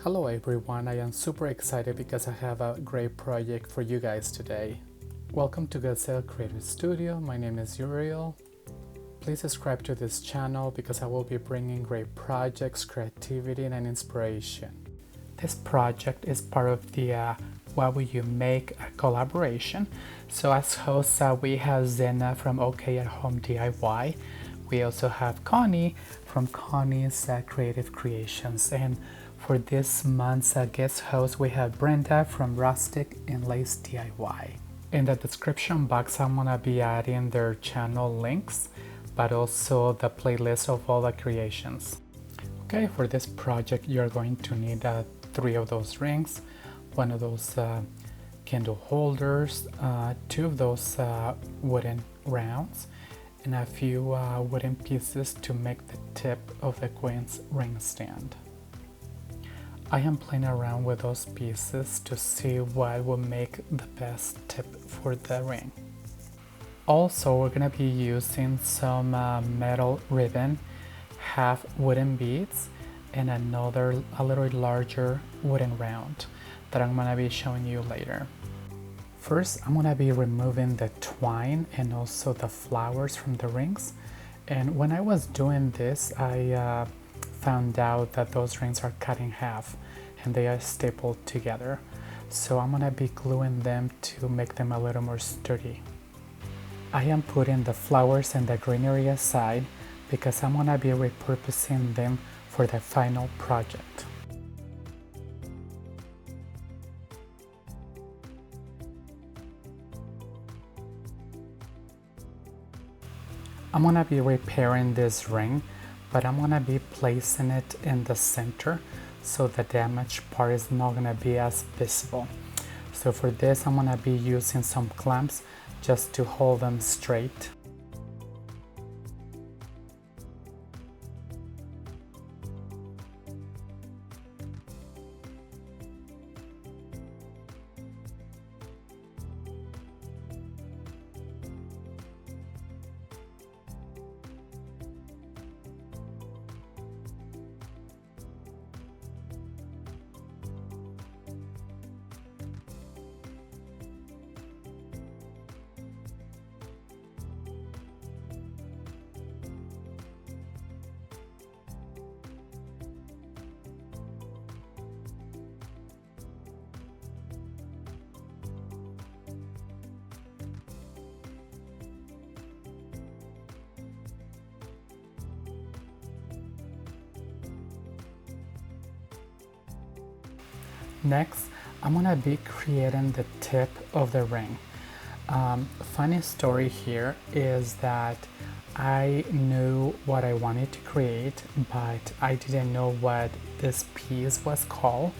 Hello everyone, I am super excited because I have a great project for you guys today. Welcome to Gazelle Creative Studio, my name is Uriel. Please subscribe to this channel because I will be bringing great projects, creativity and inspiration. This project is part of the What Will You Make collaboration. So as hosts we have Zena from OK at Home DIY. We also have Connie from Connie's Creative Creations, and for this month's guest host, we have Brenda from Rustic and Lace DIY. In the description box, I'm gonna be adding their channel links, but also the playlist of all the creations. Okay, for this project, you're going to need 3 of those rings, 1 of those candle holders, 2 of those wooden rounds, and a few wooden pieces to make the tip of the queen's ring stand. I am playing around with those pieces to see what will make the best tip for the ring. Also, we're going to be using some metal ribbon, half wooden beads, and another a little larger wooden round that I'm going to be showing you later. First, I'm going to be removing the twine and also the flowers from the rings. And when I was doing this, I found out that those rings are cut in half and they are stapled together. So I'm gonna be gluing them to make them a little more sturdy. I am putting the flowers and the greenery aside because I'm gonna be repurposing them for the final project. I'm gonna be repairing this ring, but I'm gonna be placing it in the center so the damaged part is not gonna be as visible. So for this, I'm gonna be using some clamps just to hold them straight. Next, I'm gonna be creating the tip of the ring. Funny story here is that I knew what I wanted to create, but I didn't know what this piece was called.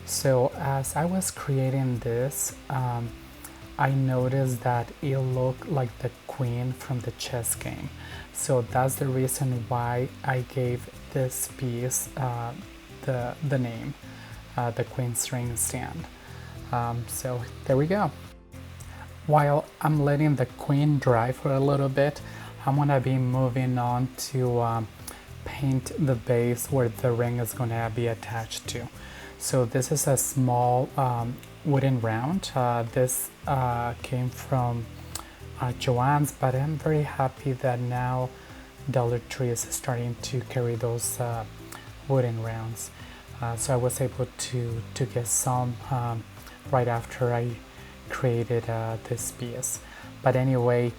So as I was creating this, I noticed that it looked like the queen from the chess game. So that's the reason why I gave this piece the name. The queen's ring stand. So there we go. While I'm letting the queen dry for a little bit, I'm gonna be moving on to paint the base where the ring is gonna be attached to. So this is a small wooden round. This came from Joann's, but I'm very happy that now Dollar Tree is starting to carry those wooden rounds. So I was able to get some right after I created this piece. But anyway,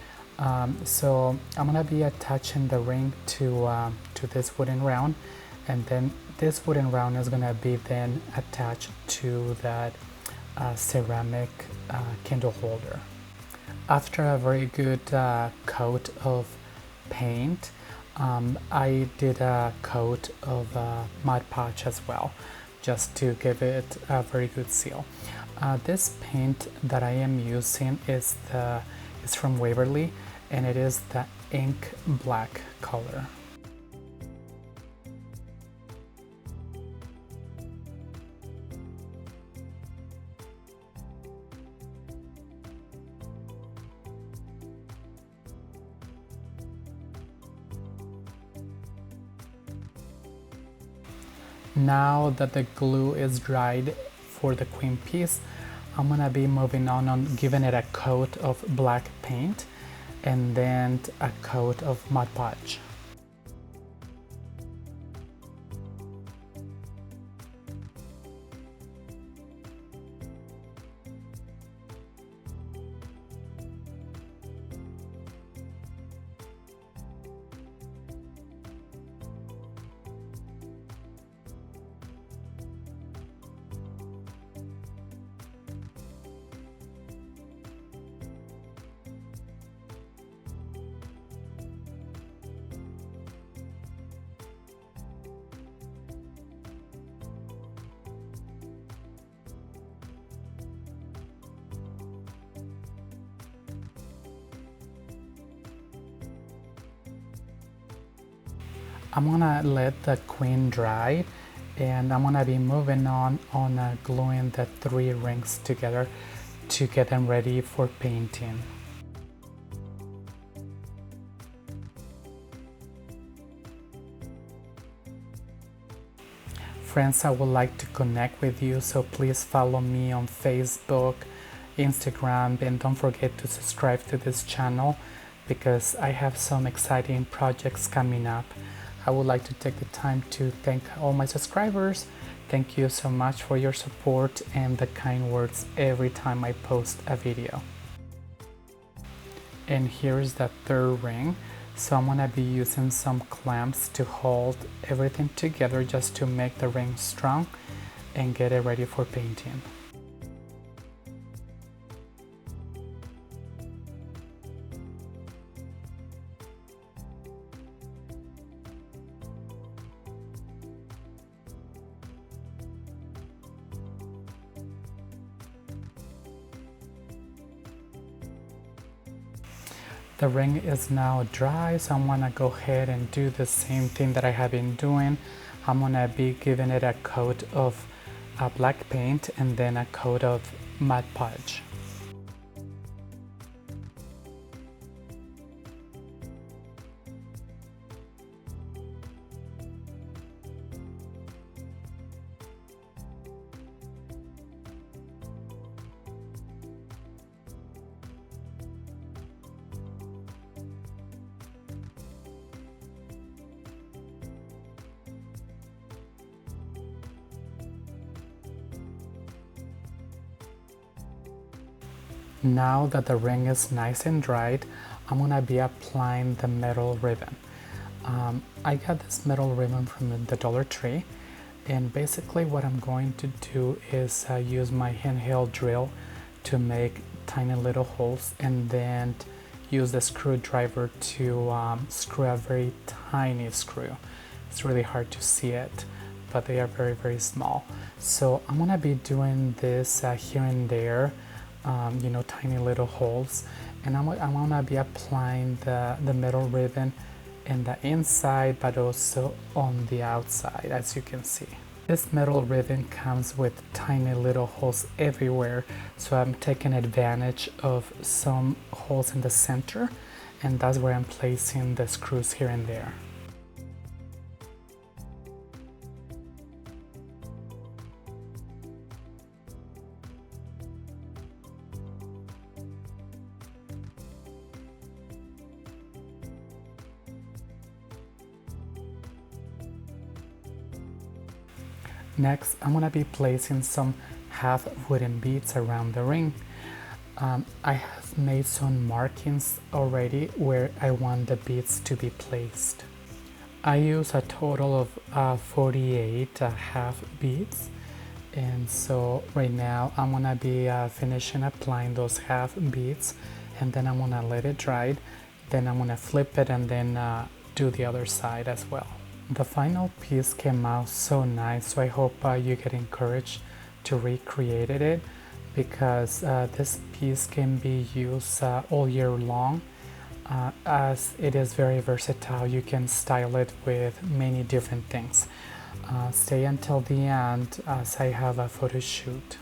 so I'm gonna be attaching the ring to this wooden round, and then this wooden round is gonna be then attached to that ceramic candle holder. After a very good coat of paint, I did a coat of Mod Podge as well, just to give it a very good seal. This paint that I am using is from Waverly, and it is the ink black color. Now that the glue is dried for the queen piece, I'm gonna be moving on giving it a coat of black paint and then a coat of Mod Podge. I'm gonna let the queen dry and I'm gonna be moving on gluing the 3 rings together to get them ready for painting. Friends, I would like to connect with you, so please follow me on Facebook, Instagram, and don't forget to subscribe to this channel because I have some exciting projects coming up. I would like to take the time to thank all my subscribers. Thank you so much for your support and the kind words every time I post a video. And here's the 3rd ring. So I'm gonna be using some clamps to hold everything together just to make the ring strong and get it ready for painting. The ring is now dry, so I'm gonna go ahead and do the same thing that I have been doing. I'm gonna be giving it a coat of black paint and then a coat of Mod Podge. Now that the ring is nice and dried, I'm gonna be applying the metal ribbon. I got this metal ribbon from the Dollar Tree, and basically what I'm going to do is use my handheld drill to make tiny little holes and then use the screwdriver to screw a very tiny screw. It's really hard to see it, but they are very small. So I'm gonna be doing this here and there, tiny little holes, and I'm gonna be applying the metal ribbon in the inside but also on the outside, as you can see. This metal ribbon comes with tiny little holes everywhere, so I'm taking advantage of some holes in the center, and that's where I'm placing the screws here and there. Next, I'm gonna be placing some half wooden beads around the ring. I have made some markings already where I want the beads to be placed. I use a total of 48 half beads, and so right now I'm gonna be finishing applying those half beads, and then I'm gonna let it dry, then I'm gonna flip it and then do the other side as well. The final piece came out so nice, so I hope you get encouraged to recreate it because this piece can be used all year long as it is very versatile. You can style it with many different things. Stay until the end as I have a photo shoot.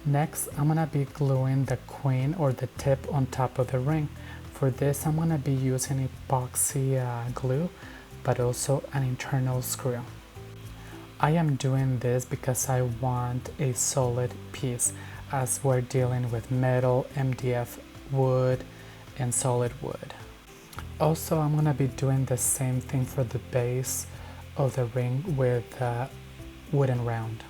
Next, I'm gonna be gluing the queen or the tip on top of the ring. For this, I'm gonna be using epoxy glue, but also an internal screw. I am doing this because I want a solid piece, as we're dealing with metal, MDF, wood, and solid wood. Also, I'm gonna be doing the same thing for the base of the ring with wooden round.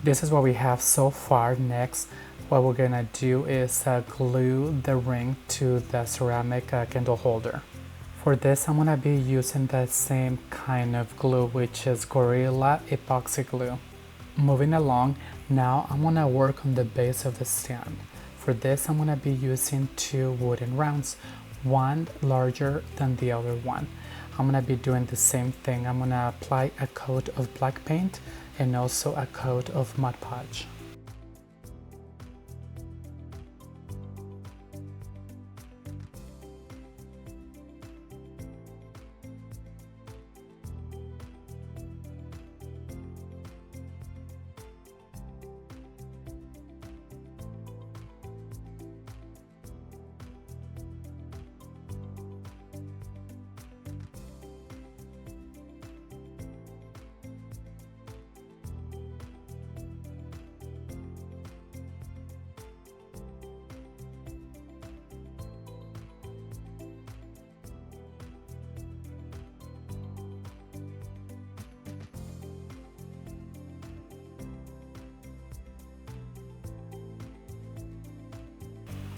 This is what we have so far. Next, what we're gonna do is glue the ring to the ceramic candle holder. For this, I'm gonna be using the same kind of glue, which is Gorilla Epoxy Glue. Moving along, now I'm gonna work on the base of the stand. For this, I'm gonna be using two wooden rounds, one larger than the other one. I'm gonna be doing the same thing. I'm gonna apply a coat of black paint and also a coat of Mod Podge.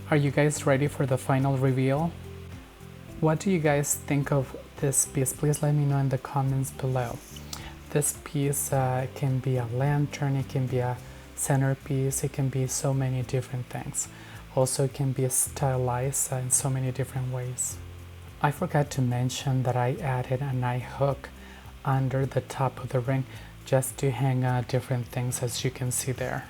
Are you guys ready for the final reveal? What do you guys think of this piece? Please let me know in the comments below. This piece can be a lantern, it can be a centerpiece, it can be so many different things. Also, it can be stylized in so many different ways. I forgot to mention that I added an eye hook under the top of the ring just to hang different things, as you can see there.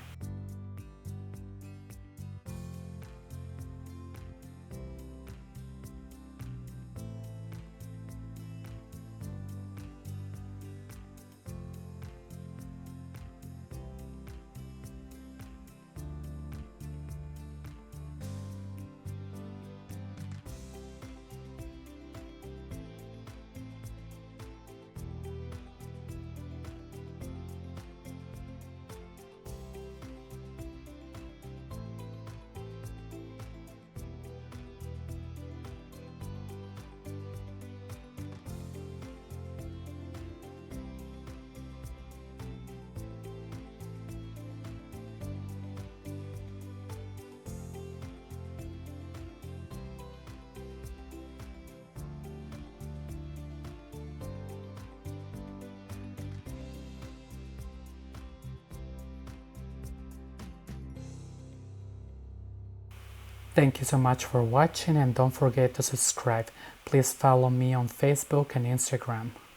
Thank you so much for watching, and don't forget to subscribe. Please follow me on Facebook and Instagram.